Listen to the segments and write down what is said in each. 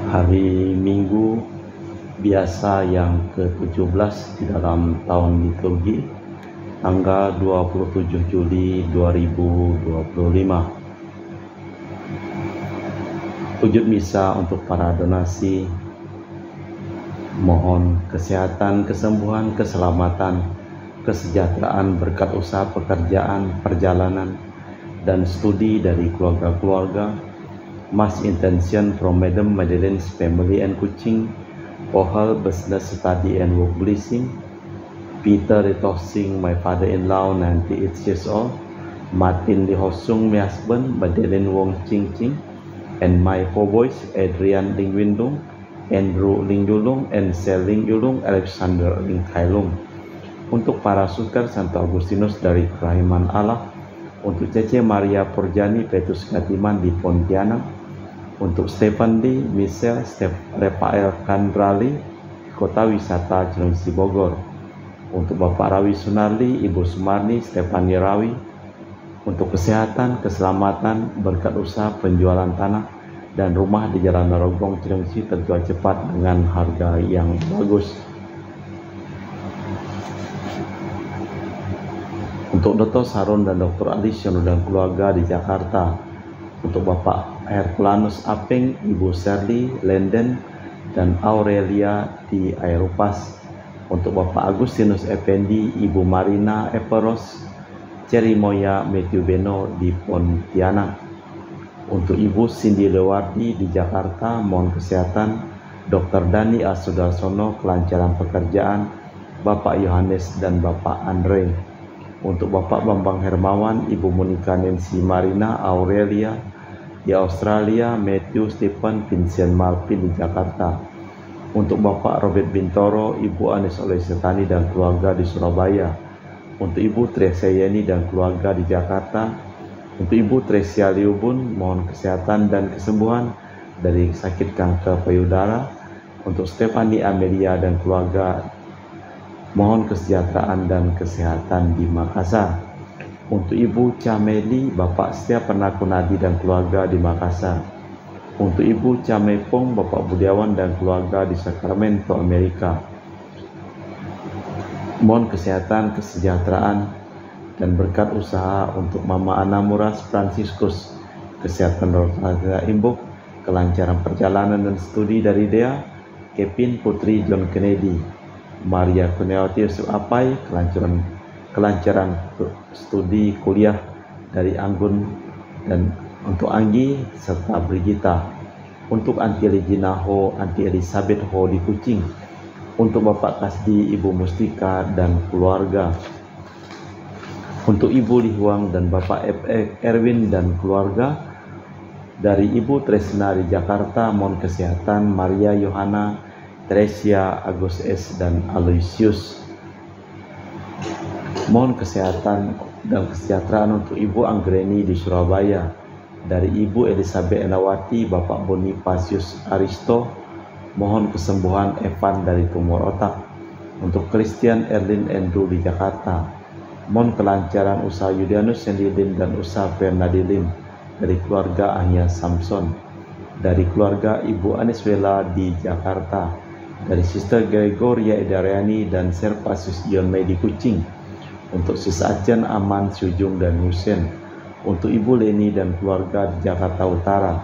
Hari Minggu biasa yang ke-17 di dalam tahun liturgi, tanggal 27 Juli 2025. Wujud misa untuk para donasi, mohon kesehatan, kesembuhan, keselamatan, kesejahteraan, berkat usaha pekerjaan, perjalanan, dan studi dari keluarga-keluarga. Mass intention from Madam Madeleine's family and Kuching, for her business study and work blessing. Peter Retosing, my father-in-law, 98 years old. Martin Lee Hosung, my husband. Madeleine Wong Ching Ching, and my 4 boys, Adrian Ling Windung, Andrew Ling Yulung, and Sel Ling Yulung, Alexander Ling Kailung. Untuk para suster Santo Agustinus dari Kerahiman Allah, untuk Cece Maria Porjani Petrus Gatiman di Pontianak, untuk Stefan Lee, Michelle, Rafael Kandrali, Kota Wisata Cilengsi Bogor, untuk Bapak Rawi Sunarli, Ibu Sumarni, Stefani Rawi, untuk kesehatan, keselamatan, berkat usaha penjualan tanah dan rumah di Jalan Narogong Cilengsi terjual cepat dengan harga yang bagus. Untuk Dr. Saron dan Dr. Adisyono dan keluarga di Jakarta, untuk Bapak Herculanus Apeng, Ibu Serli Lenden, dan Aurelia di Aeropas, untuk Bapak Agustinus Effendi, Ibu Marina Eperos, Cerimoya Matthew Beno di Pontianak, untuk Ibu Cindy Lewardi di Jakarta, mohon kesehatan, Dr. Dani Asudarsono, kelancaran pekerjaan, Bapak Yohanes dan Bapak Andre, untuk Bapak Bambang Hermawan, Ibu Monica Nancy Marina Aurelia di Australia, Matthew Stephen Vincent Malpin di Jakarta, untuk Bapak Robert Bintoro, Ibu Anis Olesetani dan keluarga di Surabaya, untuk Ibu Tresia Yeni dan keluarga di Jakarta, untuk Ibu Tresia Liubun, mohon kesehatan dan kesembuhan dari sakit kanker payudara, untuk Stefani Amelia dan keluarga, mohon kesejahteraan dan kesehatan di Makassar. Untuk Ibu Cameli, Bapak Setia Pernakunadi dan keluarga di Makassar. Untuk Ibu Camepong, Bapak Budiawan dan keluarga di Sacramento, Amerika. Mohon kesehatan, kesejahteraan, dan berkat usaha untuk Mama Ana Muras Franciscus, kesehatan Rosalia Imbuk, kelancaran perjalanan dan studi dari Dea, Kevin Putri John Kennedy, Maria Kurniawati Yusuf Apai, kelancaran studi kuliah dari Anggun, dan untuk Anggi serta Brigita, untuk Anti Regina Ho, Anti Elizabeth Ho di Kuching, untuk Bapak Kasdi, Ibu Mustika dan keluarga, untuk Ibu Lihuang dan Bapak Erwin dan keluarga, dari Ibu Tresna di Jakarta, mohon kesehatan, Maria Yohana, Tresia, Agus S dan Aloysius. Mohon kesehatan dan kesejahteraan untuk Ibu Anggreni di Surabaya, dari Ibu Elizabeth Enawati, Bapak Bonifasius Aristo, mohon kesembuhan Evan dari tumor otak, untuk Christian Erlin Andrew di Jakarta, mohon kelancaran usaha Yudianus Sendilin dan usaha Fernadilin dari keluarga Anya Samson, dari keluarga Ibu Aniswela di Jakarta, dari Sister Gregoria Edariani dan Serpasius Ion Mei di Kuching, untuk Sis Acen Aman Syujung dan Husen, untuk Ibu Leni dan keluarga di Jakarta Utara,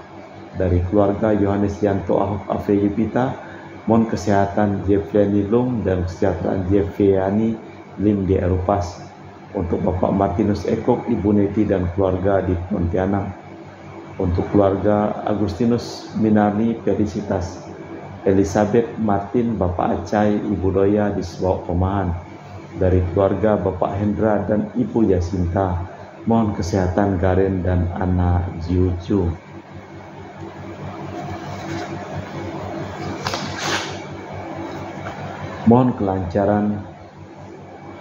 dari keluarga Yohanes Yanto Ahok Afegipita, mohon kesehatan Jeffrey Lung dan kesejahteraan Jeffrey Lim di Eropas, untuk Bapak Martinus Ekok, Ibu Neti dan keluarga di Pontianak, untuk keluarga Agustinus Minarni Felicitas, Elizabeth Martin, Bapak Acai, Ibu Doya di Sebawak Pemahan, dari keluarga Bapak Hendra dan Ibu Yasinta, mohon kesehatan Garen dan Ana Jiucu. Mohon kelancaran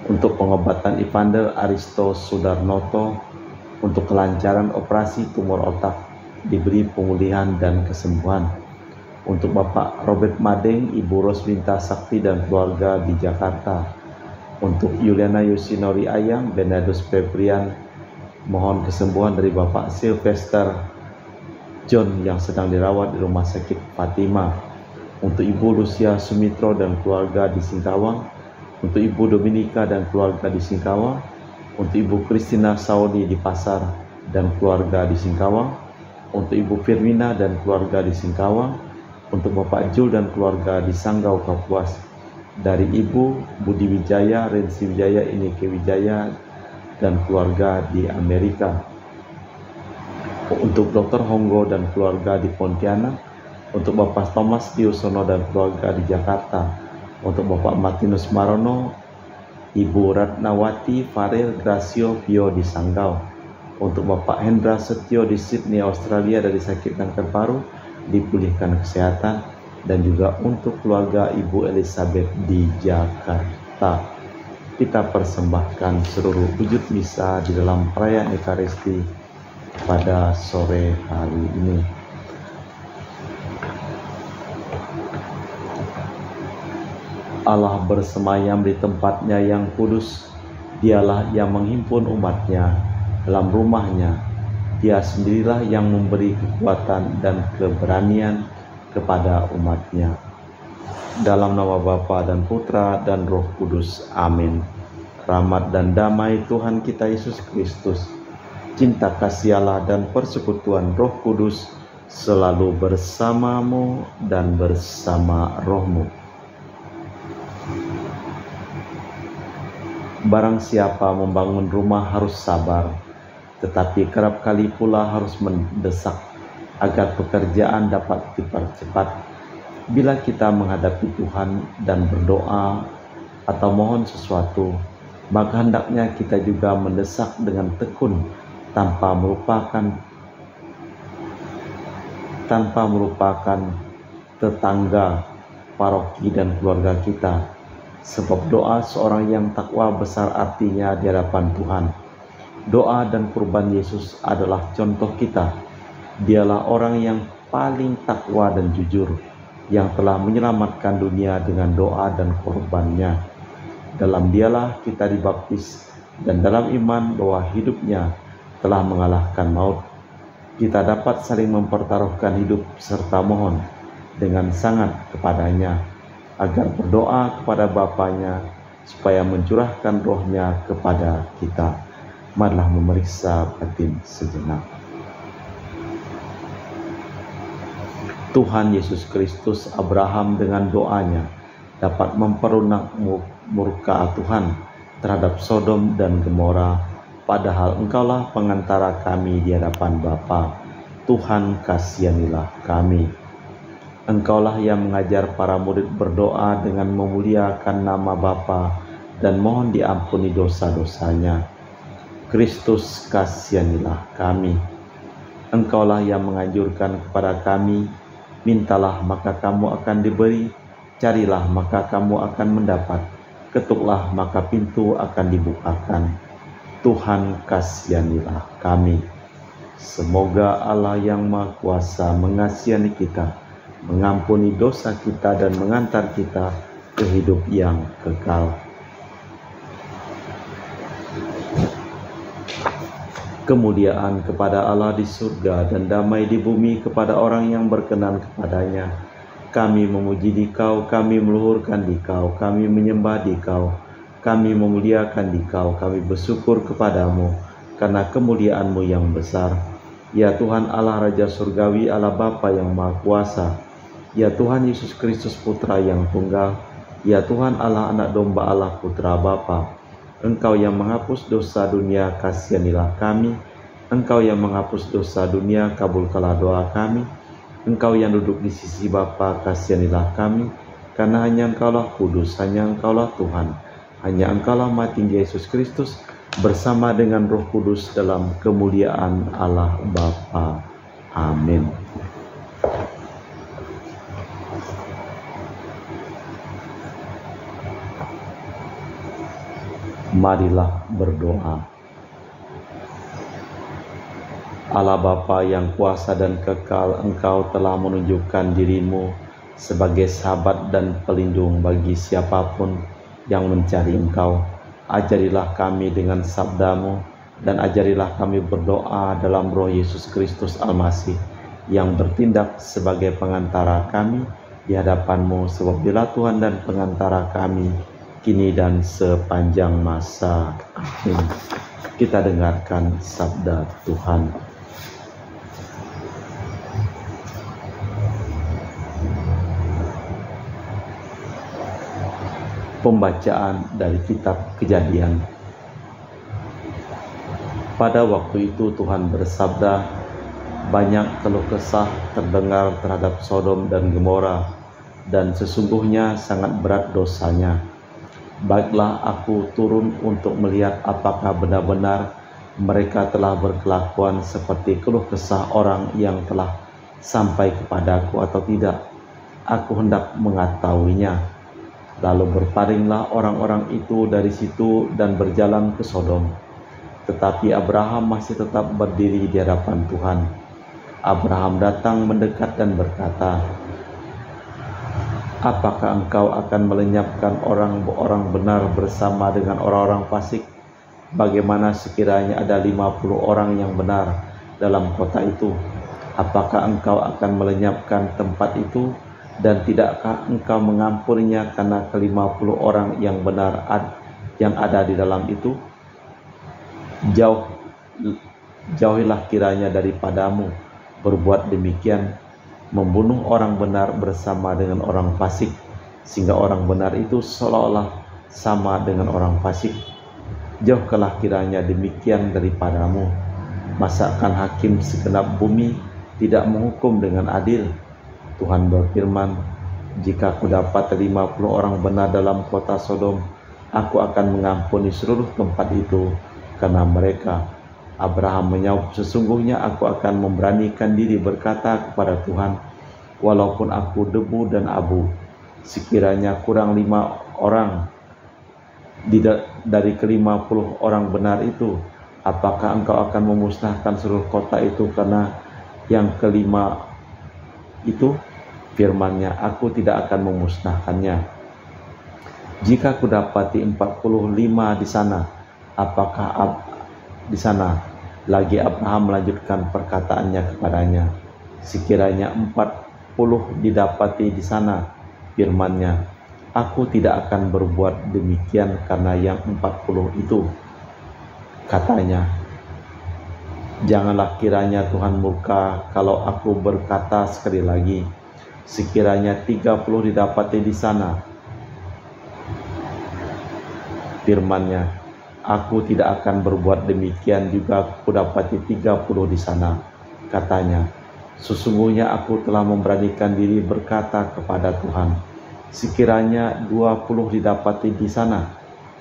untuk pengobatan Evander Aristo Sudarnoto, untuk kelancaran operasi tumor otak, diberi pemulihan dan kesembuhan. Untuk Bapak Robert Madeng, Ibu Rosminta Sakti dan keluarga di Jakarta. Untuk Yuliana Yosinori Ayang, Benedus Febrian, mohon kesembuhan dari Bapak Sylvester John yang sedang dirawat di Rumah Sakit Fatima, untuk Ibu Lucia Sumitro dan keluarga di Singkawang, untuk Ibu Dominika dan keluarga di Singkawang, untuk Ibu Christina Saudi di Pasar dan keluarga di Singkawang, untuk Ibu Firmina dan keluarga di Singkawang, untuk Bapak Jul dan keluarga di Sanggau Kapuas, dari Ibu Budi Wijaya, Rensi Wijaya, Ineke Wijaya dan keluarga di Amerika, untuk Dr. Honggo dan keluarga di Pontianak, untuk Bapak Thomas Diosono dan keluarga di Jakarta, untuk Bapak Martinus Marono, Ibu Ratnawati Farel Gracio Pio di Sanggau, untuk Bapak Hendra Setio di Sydney, Australia dari sakit kanker paru, dipulihkan kesehatan, dan juga untuk keluarga Ibu Elizabeth di Jakarta. Kita persembahkan seluruh wujud misa di dalam perayaan Ekaristi pada sore hari ini. Allah bersemayam di tempatnya yang kudus. Dialah yang menghimpun umatnya dalam rumahnya. Dia sendirilah yang memberi kekuatan dan keberanian kepada umatnya. Dalam nama Bapa dan Putra dan Roh Kudus. Amin. Rahmat dan damai Tuhan kita Yesus Kristus, cinta kasih Allah dan persekutuan Roh Kudus selalu bersamamu dan bersama rohmu. Barang siapa membangun rumah harus sabar, tetapi kerap kali pula harus mendesak agar pekerjaan dapat dipercepat. Bila kita menghadapi Tuhan dan berdoa atau mohon sesuatu, maka hendaknya kita juga mendesak dengan tekun tanpa melupakan tetangga, paroki dan keluarga kita. Sebab doa seorang yang takwa besar artinya di hadapan Tuhan. Doa dan kurban Yesus adalah contoh kita. Dialah orang yang paling takwa dan jujur, yang telah menyelamatkan dunia dengan doa dan kurbannya. Dalam dialah kita dibaptis, dan dalam iman bahwa hidupnya telah mengalahkan maut, kita dapat saling mempertaruhkan hidup serta mohon dengan sangat kepadanya, agar berdoa kepada Bapanya supaya mencurahkan rohnya kepada kita. Marilah memeriksa batin sejenak. Tuhan Yesus Kristus, Abraham dengan doanya dapat memperunak murka Tuhan terhadap Sodom dan Gomora. Padahal Engkaulah pengantara kami di hadapan Bapa. Tuhan, kasihanilah kami. Engkaulah yang mengajar para murid berdoa dengan memuliakan nama Bapa dan mohon diampuni dosa-dosanya. Kristus, kasihanilah kami. Engkaulah yang menganjurkan kepada kami, mintalah maka kamu akan diberi, carilah maka kamu akan mendapat, ketuklah maka pintu akan dibukakan. Tuhan, kasihanilah kami. Semoga Allah yang Maha Kuasa mengasihani kita, mengampuni dosa kita dan mengantar kita ke hidup yang kekal. Kemuliaan kepada Allah di surga dan damai di bumi kepada orang yang berkenan kepadanya. Kami memuji Dikau, kami meluhurkan Dikau, kami menyembah Dikau, kami memuliakan Dikau, kami bersyukur kepadamu karena kemuliaan-Mu yang besar. Ya Tuhan Allah Raja Surgawi, Allah Bapa yang Maha Kuasa. Ya Tuhan Yesus Kristus Putra yang Tunggal. Ya Tuhan Allah Anak Domba Allah Putra Bapa. Engkau yang menghapus dosa dunia, kasihanilah kami. Engkau yang menghapus dosa dunia, kabulkanlah doa kami. Engkau yang duduk di sisi Bapa, kasihanilah kami. Karena hanya Engkaulah kudus, hanya Engkaulah Tuhan. Hanya Engkaulah Maha Tinggi Yesus Kristus bersama dengan Roh Kudus dalam kemuliaan Allah Bapa. Amin. Marilah berdoa. Allah Bapa yang kuasa dan kekal, Engkau telah menunjukkan dirimu sebagai sahabat dan pelindung bagi siapapun yang mencari Engkau. Ajarilah kami dengan sabda-Mu dan ajarilah kami berdoa dalam Roh Yesus Kristus Al-Masih, yang bertindak sebagai pengantara kami di hadapan-Mu, sebab Dialah Tuhan dan pengantara kami kini dan sepanjang masa. Amin. Kita dengarkan sabda Tuhan. Pembacaan dari kitab Kejadian. Pada waktu itu Tuhan bersabda, banyak keluh kesah terdengar terhadap Sodom dan Gomora, dan sesungguhnya sangat berat dosanya. Baiklah aku turun untuk melihat apakah benar-benar mereka telah berkelakuan seperti keluh kesah orang yang telah sampai kepadaku atau tidak. Aku hendak mengetahuinya. Lalu berpalinglah orang-orang itu dari situ dan berjalan ke Sodom. Tetapi Abraham masih tetap berdiri di hadapan Tuhan. Abraham datang mendekat dan berkata, apakah engkau akan melenyapkan orang benar bersama dengan orang-orang fasik? Bagaimana sekiranya ada 50 orang yang benar dalam kota itu? Apakah engkau akan melenyapkan tempat itu? Dan tidakkah engkau mengampuninya karena ke-50 orang yang benar yang ada di dalam itu? Jauhilah kiranya daripadamu berbuat demikian, membunuh orang benar bersama dengan orang fasik, sehingga orang benar itu seolah-olah sama dengan orang fasik. Jauhkanlah kiranya demikian daripadamu. Masakan hakim segenap bumi tidak menghukum dengan adil? Tuhan berfirman, jika aku dapat 50 orang benar dalam kota Sodom, aku akan mengampuni seluruh tempat itu karena mereka. Abraham menjawab, sesungguhnya aku akan memberanikan diri berkata kepada Tuhan, walaupun aku debu dan abu, sekiranya kurang 5 orang dari ke-50 orang benar itu, apakah engkau akan memusnahkan seluruh kota itu karena yang kelima itu? Firman-Nya, aku tidak akan memusnahkannya. Jika aku dapati 45 di sana, apakah di sana? Lagi Abraham melanjutkan perkataannya kepadanya, sekiranya 40 didapati di sana, firman-Nya, aku tidak akan berbuat demikian karena yang 40 itu. Katanya, janganlah kiranya Tuhan murka kalau aku berkata sekali lagi, sekiranya 30 didapati di sana. Firman-Nya, aku tidak akan berbuat demikian juga aku dapati 30 di sana. Katanya, sesungguhnya aku telah memberanikan diri berkata kepada Tuhan, sekiranya 20 didapati di sana.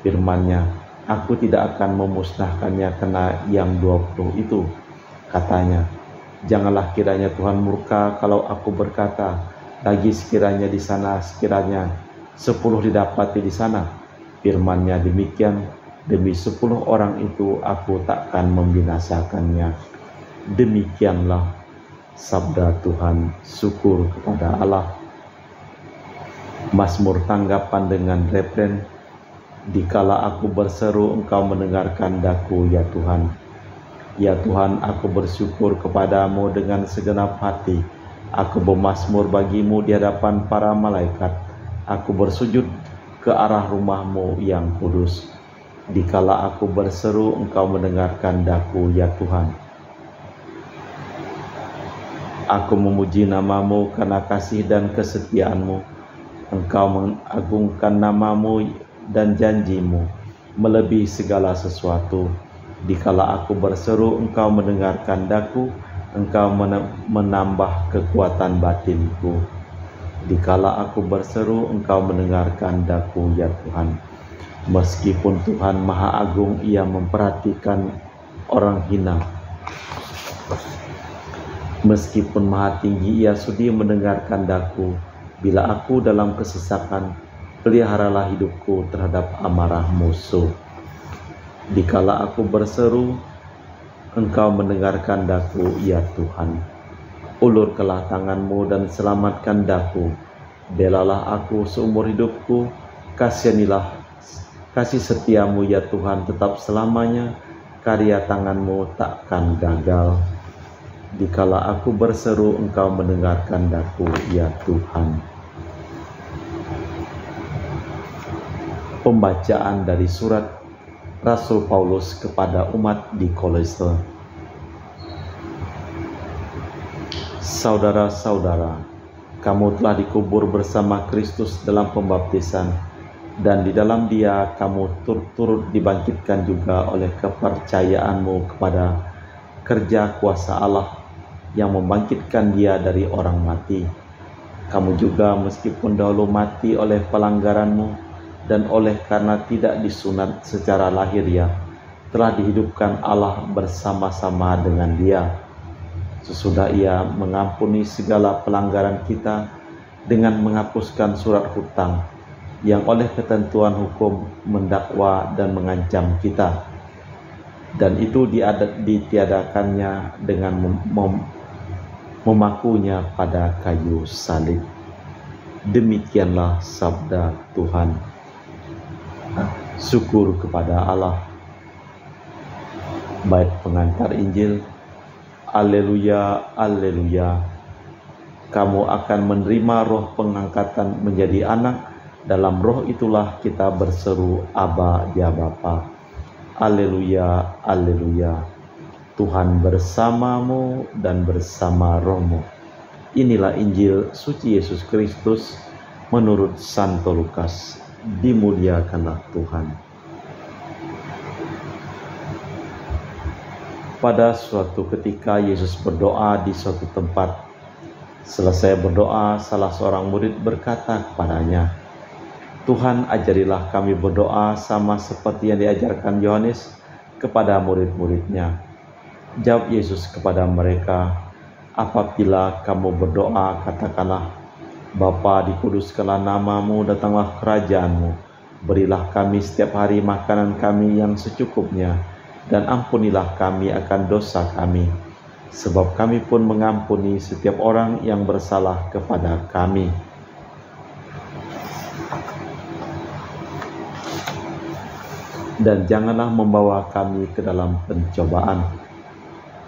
Firman-Nya, aku tidak akan memusnahkannya karena yang 20 itu. Katanya, janganlah kiranya Tuhan murka kalau aku berkata, lagi sekiranya di sana, sekiranya 10 didapati di sana. Firman-Nya demikian, demi 10 orang itu aku takkan membinasakannya. Demikianlah sabda Tuhan. Syukur kepada Allah. Mazmur tanggapan dengan refren, dikala aku berseru engkau mendengarkan daku ya Tuhan. Ya Tuhan, aku bersyukur kepadamu dengan segenap hati. Aku bermazmur bagimu di hadapan para malaikat. Aku bersujud ke arah rumah-Mu yang kudus. Dikala aku berseru, engkau mendengarkan daku ya Tuhan. Aku memuji nama-Mu karena kasih dan kesetiaan-Mu. Engkau mengagungkan nama-Mu dan janji-Mu melebihi segala sesuatu. Dikala aku berseru, engkau mendengarkan daku. Engkau menambah kekuatan batinku. Dikala aku berseru, engkau mendengarkan daku ya Tuhan. Meskipun Tuhan Maha Agung, Ia memperhatikan orang hina. Meskipun Maha Tinggi, Ia sudi mendengarkan daku. Bila aku dalam kesesakan, peliharalah hidupku terhadap amarah musuh. Dikala aku berseru, engkau mendengarkan daku ya Tuhan. Ulurkanlah tangan-Mu dan selamatkan daku. Belalah aku seumur hidupku. Kasih setia-Mu ya Tuhan tetap selamanya. Karya tangan-Mu takkan gagal. Dikala aku berseru, Engkau mendengarkan daku, ya Tuhan. Pembacaan dari surat Rasul Paulus kepada umat di Kolose. Saudara-saudara, kamu telah dikubur bersama Kristus dalam pembaptisan, dan di dalam Dia kamu turut dibangkitkan juga oleh kepercayaanmu kepada kerja kuasa Allah yang membangkitkan Dia dari orang mati. Kamu juga meskipun dahulu mati oleh pelanggaranmu dan oleh karena tidak disunat secara lahiriah, telah dihidupkan Allah bersama-sama dengan Dia. Sesudah Ia mengampuni segala pelanggaran kita dengan menghapuskan surat hutang yang oleh ketentuan hukum mendakwa dan mengancam kita, dan itu ditiadakannya dengan memakunya pada kayu salib. Demikianlah sabda Tuhan. Syukur kepada Allah. Bait pengantar Injil. Alleluia, alleluia. Kamu akan menerima roh pengangkatan menjadi anak. Dalam roh itulah kita berseru, Aba, ya Bapa. Alleluia, alleluia. Tuhan bersamamu dan bersama rohmu. Inilah Injil suci Yesus Kristus menurut Santo Lukas. Dimuliakanlah Tuhan. Pada suatu ketika Yesus berdoa di suatu tempat. Selesai berdoa, salah seorang murid berkata kepadanya, Tuhan, ajarilah kami berdoa sama seperti yang diajarkan Yohanes kepada murid-muridnya. Jawab Yesus kepada mereka, apabila kamu berdoa, katakanlah, Bapa, dikuduskanlah namamu, datanglah kerajaanmu, berilah kami setiap hari makanan kami yang secukupnya, dan ampunilah kami akan dosa kami, sebab kami pun mengampuni setiap orang yang bersalah kepada kami. Dan janganlah membawa kami ke dalam pencobaan.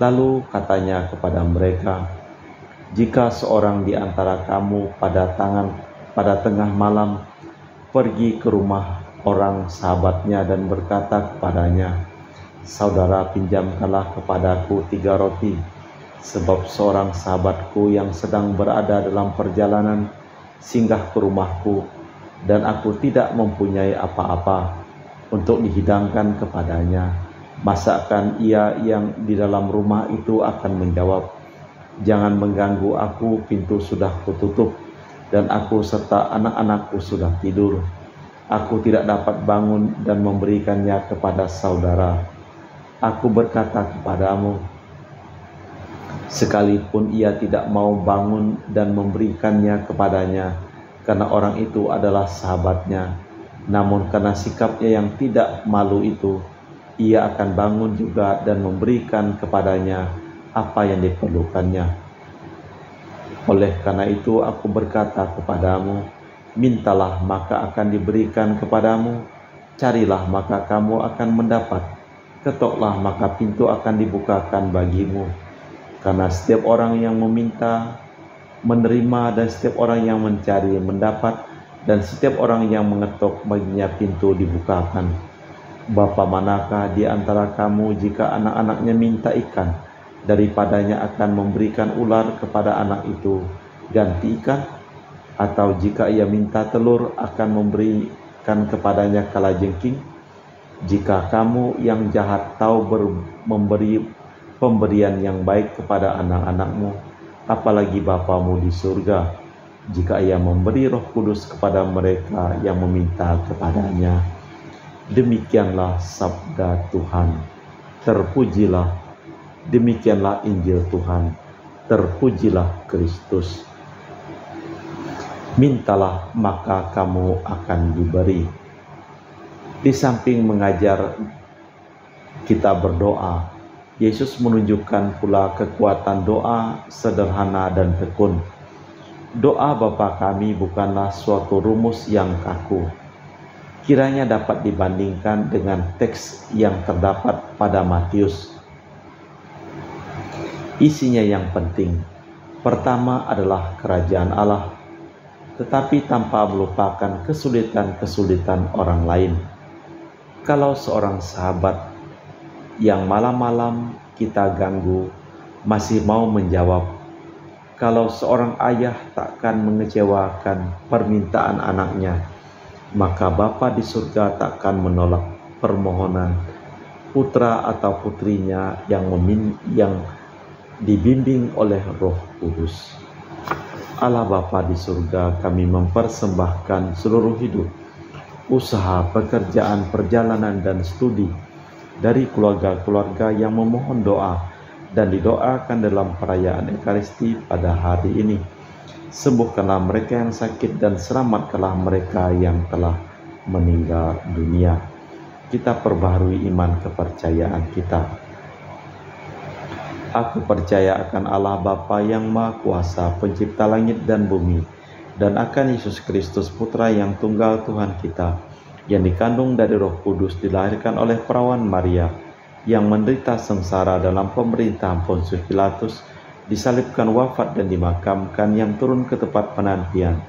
Lalu katanya kepada mereka, jika seorang di antara kamu pada tengah malam pergi ke rumah orang sahabatnya dan berkata kepadanya, Saudara, pinjamkanlah kepadaku 3 roti, sebab seorang sahabatku yang sedang berada dalam perjalanan singgah ke rumahku, dan aku tidak mempunyai apa-apa untuk dihidangkan kepadanya. Masakan ia yang di dalam rumah itu akan menjawab, jangan mengganggu aku, pintu sudah kututup, dan aku serta anak-anakku sudah tidur. Aku tidak dapat bangun dan memberikannya kepada saudara. Aku berkata kepadamu, sekalipun ia tidak mau bangun dan memberikannya kepadanya, karena orang itu adalah sahabatnya, namun karena sikapnya yang tidak malu itu, ia akan bangun juga dan memberikan kepadanya apa yang diperlukannya. Oleh karena itu aku berkata kepadamu, mintalah maka akan diberikan kepadamu, carilah maka kamu akan mendapat, ketoklah maka pintu akan dibukakan bagimu. Karena setiap orang yang meminta menerima, dan setiap orang yang mencari mendapat, dan setiap orang yang mengetok baginya pintu dibukakan. Bapa manakah di antara kamu jika anak-anaknya minta ikan, daripadanya akan memberikan ular kepada anak itu ganti ikan? Atau jika ia minta telur, akan memberikan kepadanya kalajengking? Jika kamu yang jahat tahu memberi pemberian yang baik kepada anak-anakmu, apalagi Bapamu di surga, jika ia memberi Roh Kudus kepada mereka yang meminta kepadanya. Demikianlah sabda Tuhan. Terpujilah. Demikianlah Injil Tuhan. Terpujilah Kristus. Mintalah maka kamu akan diberi. Di samping mengajar kita berdoa, Yesus menunjukkan pula kekuatan doa sederhana dan tekun. Doa Bapa kami bukanlah suatu rumus yang kaku. Kiranya dapat dibandingkan dengan teks yang terdapat pada Matius. Isinya yang penting, pertama adalah kerajaan Allah, tetapi tanpa melupakan kesulitan-kesulitan orang lain. Kalau seorang sahabat yang malam-malam kita ganggu masih mau menjawab, kalau seorang ayah takkan mengecewakan permintaan anaknya, maka Bapa di surga takkan menolak permohonan putra atau putrinya yang dibimbing oleh Roh Kudus. Allah Bapa di surga, kami mempersembahkan seluruh hidup, usaha, pekerjaan, perjalanan, dan studi dari keluarga-keluarga yang memohon doa dan didoakan dalam perayaan Ekaristi pada hari ini. Sembuhkanlah mereka yang sakit dan selamatkanlah mereka yang telah meninggal dunia. Kita perbaharui iman kepercayaan kita. Aku percaya akan Allah Bapa yang Maha Kuasa, pencipta langit dan bumi, dan akan Yesus Kristus, Putra yang tunggal Tuhan kita, yang dikandung dari Roh Kudus, dilahirkan oleh perawan Maria, yang menderita sengsara dalam pemerintahan Pontius Pilatus, disalibkan, wafat, dan dimakamkan, yang turun ke tempat penantian,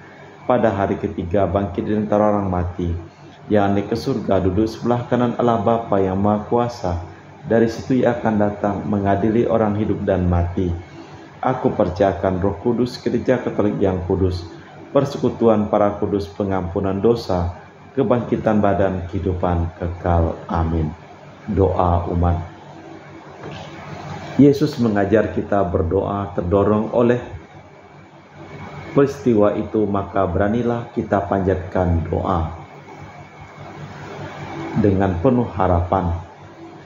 pada hari ketiga bangkit dari antara orang mati, yang naik ke surga, duduk sebelah kanan Allah Bapa yang Maha Kuasa. Dari situ Ia akan datang mengadili orang hidup dan mati. Aku percayakan Roh Kudus, Gereja Katolik yang kudus, persekutuan para kudus, pengampunan dosa, kebangkitan badan, kehidupan kekal. Amin. Doa umat. Yesus mengajar kita berdoa terdorong oleh peristiwa itu, maka beranilah kita panjatkan doa dengan penuh harapan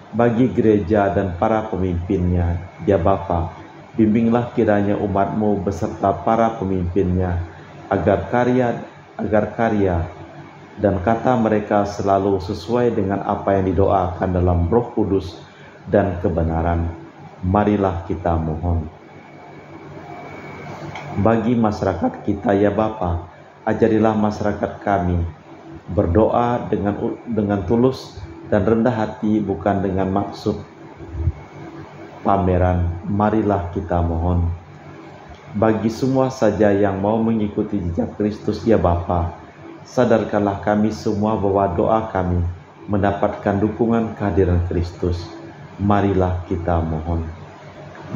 bagi gereja dan para pemimpinnya. Ya Bapa, bimbinglah kiranya umat-Mu beserta para pemimpinnya, agar karya dan kata mereka selalu sesuai dengan apa yang didoakan dalam Roh Kudus dan kebenaran. Marilah kita mohon. Bagi masyarakat kita, ya Bapa, ajarilah masyarakat kami berdoa dengan tulus dan rendah hati, bukan dengan maksud pameran. Marilah kita mohon. Bagi semua saja yang mau mengikuti jejak Kristus, ya Bapa, sadarkanlah kami semua bahwa doa kami mendapatkan dukungan kehadiran Kristus. Marilah kita mohon.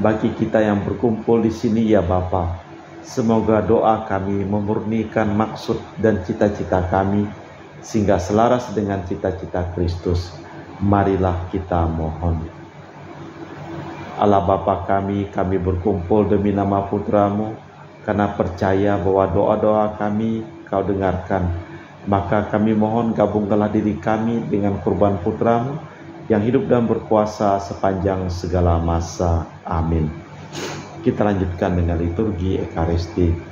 Bagi kita yang berkumpul di sini, ya Bapa, semoga doa kami memurnikan maksud dan cita-cita kami, sehingga selaras dengan cita-cita Kristus. Marilah kita mohon. Allah Bapa kami berkumpul demi nama Putra-Mu, karena percaya bahwa doa-doa kami Kau dengarkan. Maka kami mohon, gabungkanlah diri kami dengan kurban Putra-Mu yang hidup dan berkuasa sepanjang segala masa. Amin. Kita lanjutkan dengan liturgi Ekaristi.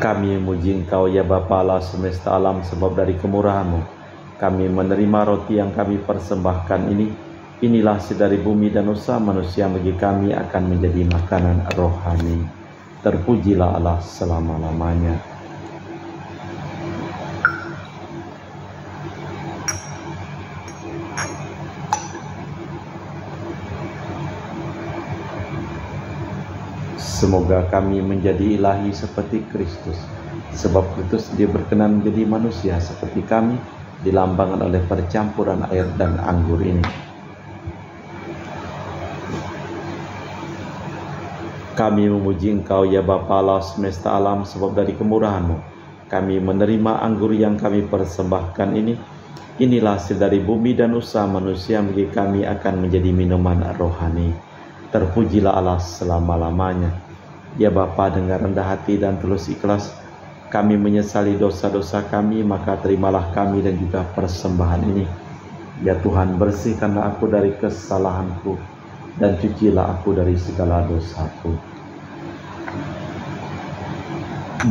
Kami memuji Engkau, ya Bapa Allah semesta alam, sebab dari kemurahan-Mu kami menerima roti yang kami persembahkan ini. Inilah dari bumi dan usaha manusia bagi kami akan menjadi makanan rohani. Terpujilah Allah selama-lamanya. Semoga kami menjadi ilahi seperti Kristus, sebab Kristus Dia berkenan menjadi manusia seperti kami, dilambangkan oleh percampuran air dan anggur ini. Kami memuji Engkau, ya Bapa Allah semesta alam, sebab dari kemurahan-Mu kami menerima anggur yang kami persembahkan ini. Inilah hasil dari bumi dan usaha manusia bagi kami akan menjadi minuman rohani. Terpujilah Allah selama-lamanya. Ya Bapa, dengan rendah hati dan tulus ikhlas kami menyesali dosa-dosa kami, maka terimalah kami dan juga persembahan ini. Ya Tuhan, bersihkanlah aku dari kesalahanku dan cucilah aku dari segala dosaku.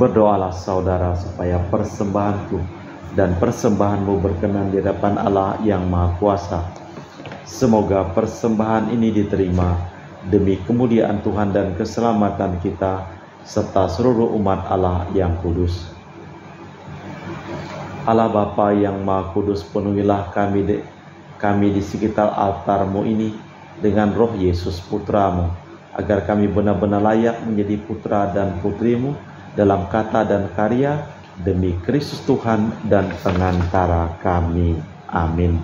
Berdoalah saudara supaya persembahanku dan persembahanmu berkenan di hadapan Allah yang Maha Kuasa. Semoga persembahan ini diterima demi kemuliaan Tuhan dan keselamatan kita serta seluruh umat Allah yang kudus. Allah Bapa yang Maha Kudus, penuhilah kami di sekitar altar-Mu ini dengan roh Yesus Putra-Mu, agar kami benar-benar layak menjadi putra dan putri-Mu dalam kata dan karya, demi Kristus Tuhan dan pengantara kami. Amin.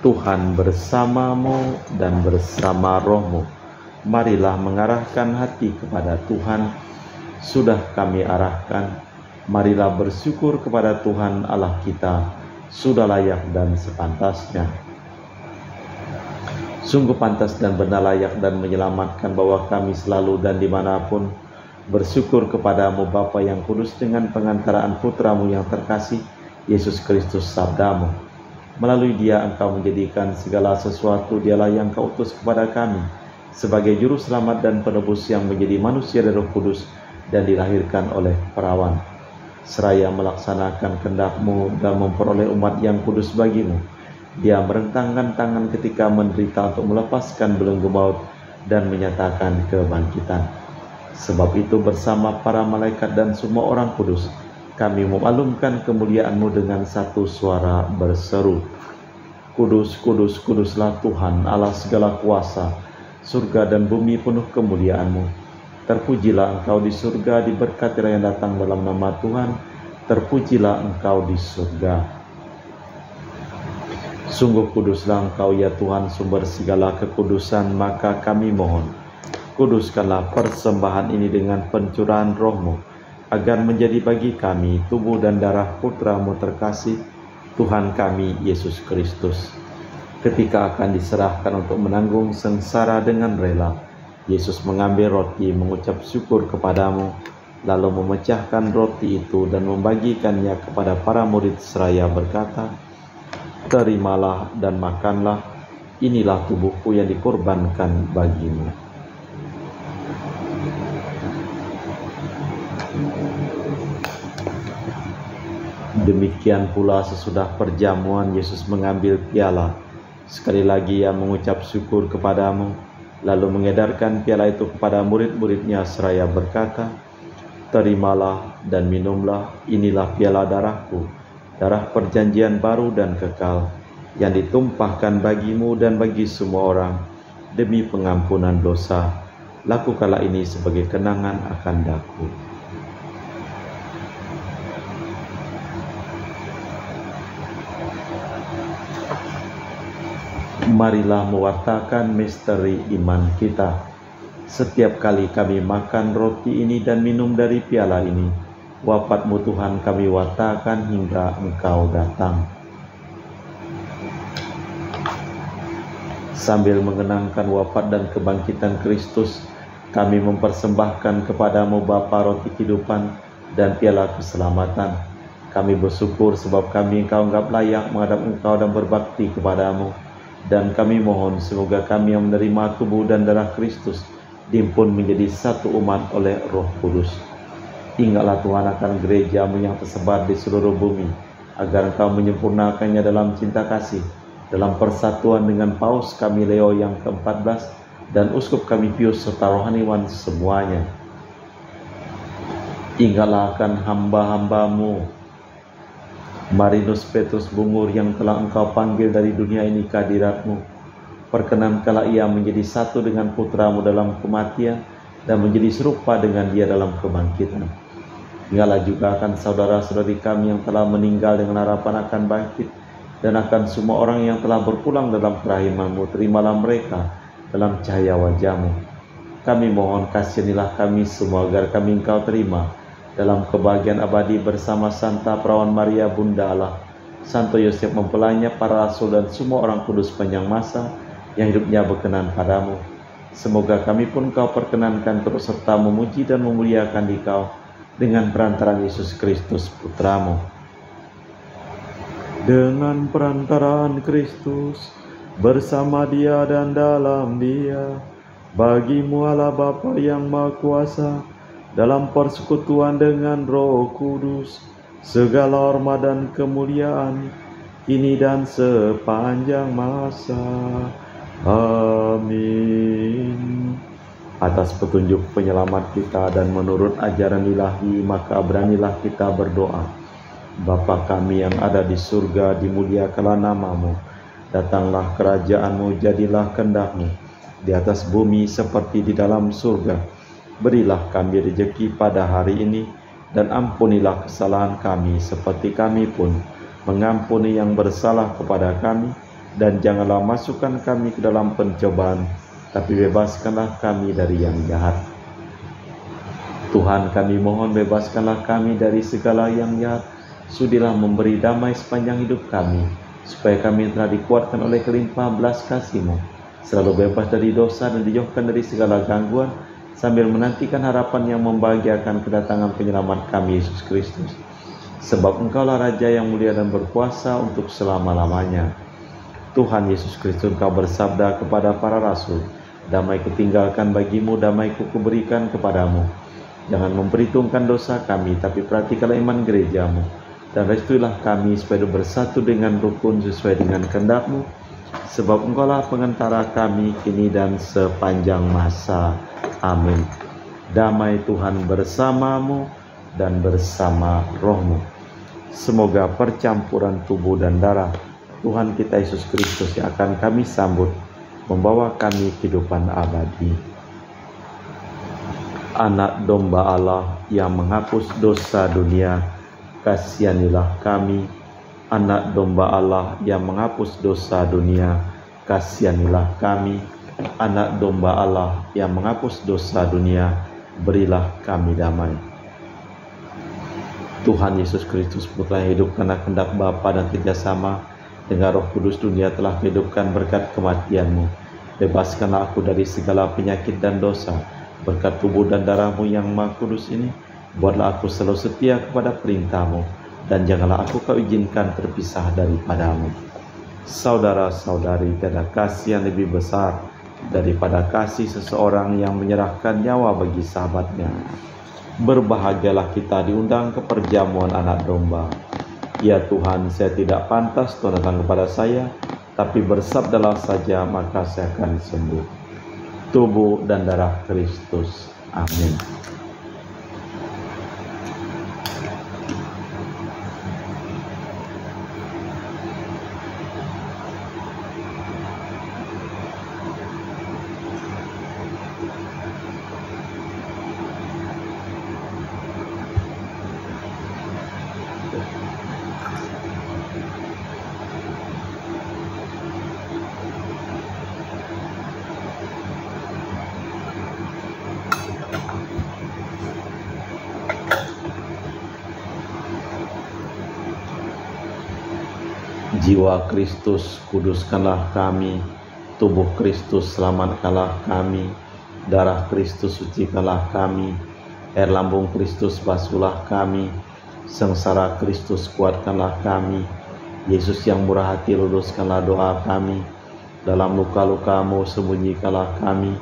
Tuhan bersamamu dan bersama rohmu. Marilah mengarahkan hati kepada Tuhan. Sudah kami arahkan, marilah bersyukur kepada Tuhan Allah kita. Sudah layak dan sepantasnya. Sungguh pantas dan benar, layak dan menyelamatkan bahwa kami selalu dan dimanapun bersyukur kepadamu Bapa yang kudus, dengan pengantaraan Putramu yang terkasih, Yesus Kristus Sabdamu. Melalui Dia Engkau menjadikan segala sesuatu. Dialah yang Kau utus kepada kami sebagai juru selamat dan penebus yang menjadi manusia dari Roh Kudus dan dilahirkan oleh perawan. Seraya melaksanakan kehendak-Mu dan memperoleh umat yang kudus bagi-Mu, Dia merentangkan tangan ketika menderita untuk melepaskan belenggu maut dan menyatakan kebangkitan. Sebab itu bersama para malaikat dan semua orang kudus, kami memalumkan kemuliaan-Mu dengan satu suara berseru, Kudus, kudus, kuduslah Tuhan Allah segala kuasa, surga dan bumi penuh kemuliaan-Mu. Terpujilah Engkau di surga, diberkatilah yang datang dalam nama Tuhan, terpujilah Engkau di surga. Sungguh kuduslah Engkau ya Tuhan, sumber segala kekudusan, maka kami mohon, kuduskanlah persembahan ini dengan pencurahan roh-Mu, agar menjadi bagi kami tubuh dan darah Putra-Mu terkasih, Tuhan kami Yesus Kristus. Ketika akan diserahkan untuk menanggung sengsara dengan rela, Yesus mengambil roti, mengucap syukur kepadamu, lalu memecahkan roti itu dan membagikannya kepada para murid seraya berkata, Terimalah dan makanlah, inilah tubuhku yang dikorbankan bagimu. Demikian pula sesudah perjamuan, Yesus mengambil piala. Sekali lagi Ia mengucap syukur kepadamu, lalu mengedarkan piala itu kepada murid-murid-Nya seraya berkata, Terimalah dan minumlah, inilah piala darahku, darah perjanjian baru dan kekal, yang ditumpahkan bagimu dan bagi semua orang, demi pengampunan dosa. Lakukanlah ini sebagai kenangan akan daku. Marilah mewartakan misteri iman kita. Setiap kali kami makan roti ini dan minum dari piala ini, wafat-Mu Tuhan kami wartakan hingga Engkau datang. Sambil mengenangkan wafat dan kebangkitan Kristus, kami mempersembahkan kepadamu Bapa roti kehidupan dan piala keselamatan. Kami bersyukur sebab kami Engkau anggap layak menghadap Engkau dan berbakti kepadamu. Dan kami mohon semoga kami yang menerima tubuh dan darah Kristus dihimpun menjadi satu umat oleh Roh Kudus. Ingatlah Tuhan akan gereja-Mu yang tersebar di seluruh bumi, agar Engkau menyempurnakannya dalam cinta kasih, dalam persatuan dengan Paus kami Leo yang ke-14 dan Uskup kami Pius serta rohaniwan semuanya. Ingatlah akan hamba-hamba-Mu Marinus Petrus Bungur yang telah Engkau panggil dari dunia ini ke hadirat-Mu. Perkenankanlah ia menjadi satu dengan Putra-Mu dalam kematian dan menjadi serupa dengan Dia dalam kebangkitan. Ingatlah juga akan saudara-saudari kami yang telah meninggal dengan harapan akan bangkit, dan akan semua orang yang telah berpulang dalam kerahiman-Mu. Terimalah mereka dalam cahaya wajah-Mu. Kami mohon kasihanilah kami semua agar kami Engkau terima dalam kebahagiaan abadi bersama Santa Perawan Maria Bunda Allah, Santo Yosef mempelainya, para rasul dan semua orang kudus panjang masa yang hidupnya berkenan padamu. Semoga kami pun Kau perkenankan terus serta memuji dan memuliakan Dikau dengan perantaraan Yesus Kristus Putra-Mu. Dengan perantaraan Kristus, bersama Dia dan dalam Dia, bagi-Mu Allah Bapa yang Maha Kuasa, dalam persekutuan dengan Roh Kudus, segala hormat dan kemuliaan kini dan sepanjang masa. Amin. Atas petunjuk penyelamat kita dan menurut ajaran ilahi, maka beranilah kita berdoa. Bapa kami yang ada di surga, dimuliakanlah nama-Mu. Datanglah kerajaan-Mu, jadilah kehendak-Mu di atas bumi seperti di dalam surga. Berilah kami rezeki pada hari ini, dan ampunilah kesalahan kami seperti kami pun mengampuni yang bersalah kepada kami. Dan janganlah masukkan kami ke dalam pencobaan, tapi bebaskanlah kami dari yang jahat. Tuhan, kami mohon bebaskanlah kami dari segala yang jahat. Sudilah memberi damai sepanjang hidup kami, supaya kami telah dikuatkan oleh kelimpahan belas kasih-Mu, selalu bebas dari dosa dan dijauhkan dari segala gangguan, sambil menantikan harapan yang membahagiakan kedatangan penyelamat kami, Yesus Kristus. Sebab Engkaulah Raja yang mulia dan berkuasa untuk selama-lamanya. Tuhan Yesus Kristus, Engkau bersabda kepada para rasul, damai kutinggalkan bagimu, damai kuberikan kepadamu. Jangan memperhitungkan dosa kami, tapi perhatikanlah iman gerejamu, dan restuilah kami supaya bersatu dengan rukun sesuai dengan kehendak-Mu. Sebab Engkaulah pengantara kami kini dan sepanjang masa. Amin. Damai Tuhan bersamamu dan bersama rohmu. Semoga percampuran tubuh dan darah Tuhan kita Yesus Kristus yang akan kami sambut membawa kami kehidupan abadi. Anak domba Allah yang menghapus dosa dunia, kasihanilah kami. Anak domba Allah yang menghapus dosa dunia, kasihanilah kami. Anak domba Allah yang menghapus dosa dunia, berilah kami damai. Tuhan Yesus Kristus, Putra yang hidup karena kehendak Bapa dan kerjasama dengan Roh Kudus, dunia telah dihidupkan berkat kematian-Mu. Bebaskanlah aku dari segala penyakit dan dosa, berkat tubuh dan darah-Mu yang Maha Kudus ini. Buatlah aku selalu setia kepada perintah-Mu, dan janganlah aku Kau izinkan terpisah daripada-Mu. Saudara-saudari, tiada kasih yang lebih besar daripada kasih seseorang yang menyerahkan nyawa bagi sahabatnya. Berbahagialah kita diundang ke perjamuan anak domba. Ya Tuhan, saya tidak pantas Tuhan datang kepada saya, tapi bersabdalah saja maka saya akan sembuh. Tubuh dan darah Kristus. Amin. Jiwa Kristus, kuduskanlah kami. Tubuh Kristus, selamatkanlah kami. Darah Kristus, sucikanlah kami. Air lambung Kristus, basuhlah kami. Sengsara Kristus, kuatkanlah kami. Yesus yang murah hati, luluskanlah doa kami. Dalam luka-luka-Mu, sembunyikanlah kami.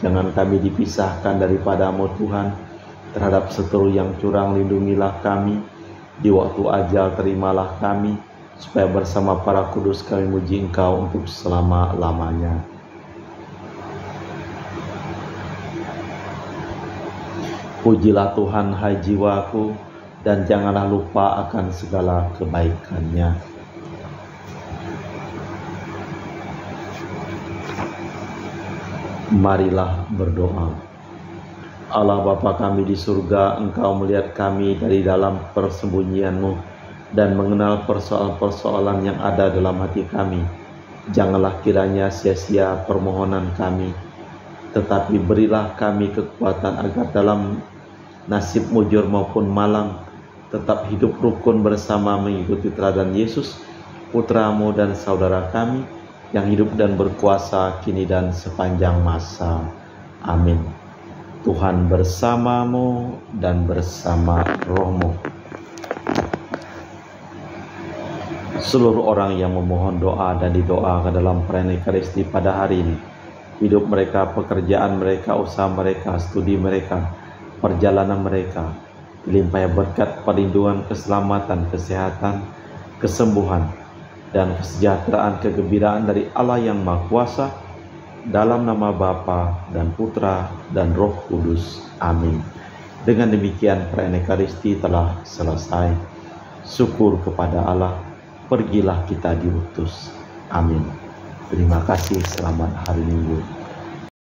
Jangan kami dipisahkan daripada-Mu Tuhan. Terhadap seteru yang curang, lindungilah kami. Di waktu ajal, terimalah kami, supaya bersama para kudus kami muji Engkau untuk selama-lamanya. Pujilah Tuhan, hai jiwaku, dan janganlah lupa akan segala kebaikan-Nya. Marilah berdoa. Allah Bapa kami di surga, Engkau melihat kami dari dalam persembunyian-Mu dan mengenal persoalan-persoalan yang ada dalam hati kami. Janganlah kiranya sia-sia permohonan kami, tetapi berilah kami kekuatan agar dalam nasib mujur maupun malang tetap hidup rukun bersama mengikuti teladan Yesus, Putra-Mu dan saudara kami yang hidup dan berkuasa kini dan sepanjang masa. Amin. Tuhan bersama-Mu dan bersama roh-Mu. Seluruh orang yang memohon doa dan didoakan dalam perayaan Ekaristi pada hari ini, hidup mereka, pekerjaan mereka, usaha mereka, studi mereka, perjalanan mereka, dilimpahi berkat perlindungan, keselamatan, kesehatan, kesembuhan, dan kesejahteraan, kegembiraan dari Allah yang Maha Kuasa, dalam nama Bapa dan Putra dan Roh Kudus. Amin. Dengan demikian perayaan Ekaristi telah selesai. syukur kepada Allah, pergilah kita diutus. Amin. Terima kasih, selamat hari Minggu.